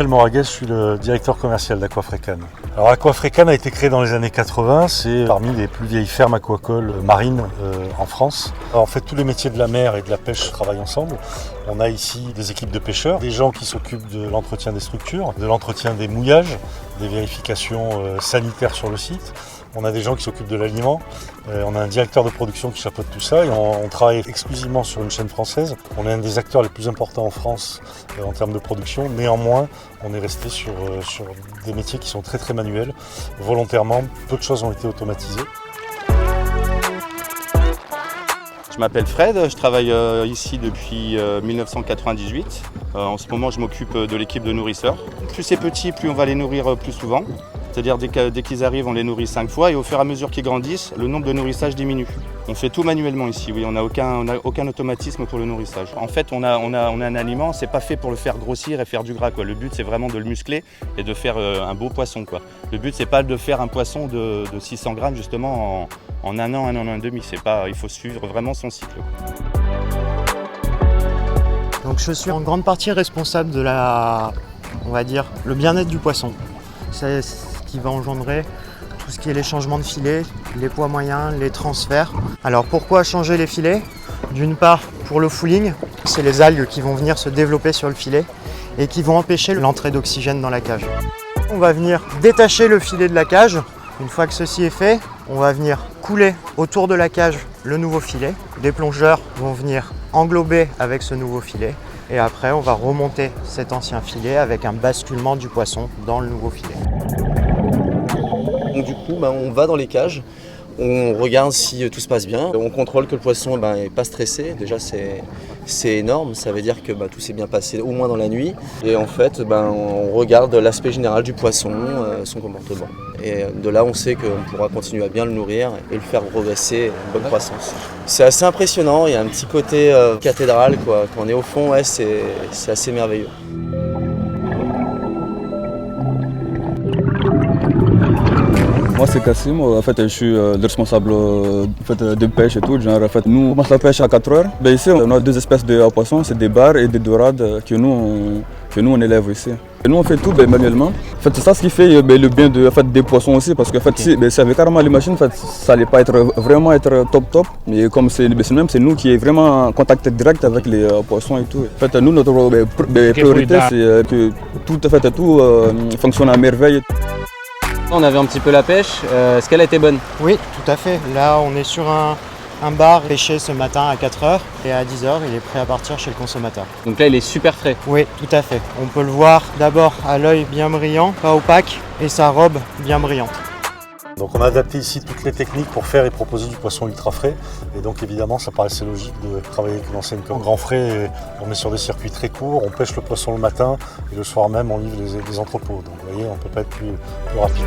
Michel Moraguez, je suis le directeur commercial d'Aquafrecan. Alors Aquafrecan a été créé dans les années 80, c'est parmi les plus vieilles fermes aquacoles marines en France. Alors, en fait, tous les métiers de la mer et de la pêche travaillent ensemble. On a ici des équipes de pêcheurs, des gens qui s'occupent de l'entretien des structures, de l'entretien des mouillages, des vérifications sanitaires sur le site. On a des gens qui s'occupent de l'aliment, on a un directeur de production qui chapeaute tout ça et on travaille exclusivement sur une chaîne française. On est un des acteurs les plus importants en France en termes de production. Néanmoins, on est resté sur des métiers qui sont très très manuels. Volontairement, peu de choses ont été automatisées. Je m'appelle Fred, je travaille ici depuis 1998. En ce moment, je m'occupe de l'équipe de nourrisseurs. Plus c'est petit, plus on va les nourrir plus souvent. C'est-à-dire dès qu'ils arrivent, on les nourrit 5 fois et au fur et à mesure qu'ils grandissent, le nombre de nourrissages diminue. On fait tout manuellement ici, oui, on n'a aucun automatisme pour le nourrissage. En fait, on a un aliment, c'est pas fait pour le faire grossir et faire du gras, quoi. Le but, c'est vraiment de le muscler et de faire un beau poisson, quoi. Le but, c'est pas de faire un poisson de 600 grammes justement en un an et demi. Il faut suivre vraiment son cycle. Donc je suis en grande partie responsable de le bien-être du poisson. C'est ce qui va engendrer tout ce qui est les changements de filets, les poids moyens, les transferts. Alors pourquoi changer les filets? D'une part, pour le fouling, c'est les algues qui vont venir se développer sur le filet et qui vont empêcher l'entrée d'oxygène dans la cage. On va venir détacher le filet de la cage. Une fois que ceci est fait, on va venir couler autour de la cage le nouveau filet. Les plongeurs vont venir englober avec ce nouveau filet. Et après, on va remonter cet ancien filet avec un basculement du poisson dans le nouveau filet. Donc du coup, on va dans les cages, on regarde si tout se passe bien, on contrôle que le poisson n'est pas stressé. Déjà, c'est énorme, ça veut dire que tout s'est bien passé au moins dans la nuit. Et en fait, on regarde l'aspect général du poisson, son comportement. Et de là, on sait qu'on pourra continuer à bien le nourrir et le faire progresser à une bonne croissance. C'est assez impressionnant, il y a un petit côté cathédrale, quoi. Quand on est au fond, c'est assez merveilleux. Moi c'est Kassim, en fait je suis le responsable de pêche et tout. Genre, en fait, nous on commence la pêche à 4h. Ici on a deux espèces de poissons, c'est des bars et des dorades que nous on élève ici. Et nous on fait tout manuellement. En fait, c'est ça ce qui fait le bien des poissons aussi, parce que en fait, si avec carrément les machines, en fait, ça n'allait pas vraiment être top. Mais comme c'est nous qui est vraiment en contact direct avec les poissons et tout. En fait, nous notre priorité c'est que tout fonctionne à merveille. On avait un petit peu la pêche, est-ce qu'elle a été bonne? Oui, tout à fait. Là, on est sur un bar pêché ce matin à 4h et à 10h, il est prêt à partir chez le consommateur. Donc là, il est super frais. Oui, tout à fait. On peut le voir d'abord à l'œil bien brillant, pas opaque, et sa robe bien brillante. Donc on a adapté ici toutes les techniques pour faire et proposer du poisson ultra frais. Et donc évidemment, ça paraissait logique de travailler avec une enseigne comme Grand Frais. Et on est sur des circuits très courts, on pêche le poisson le matin et le soir même on livre les entrepôts. Donc vous voyez, on ne peut pas être plus rapide.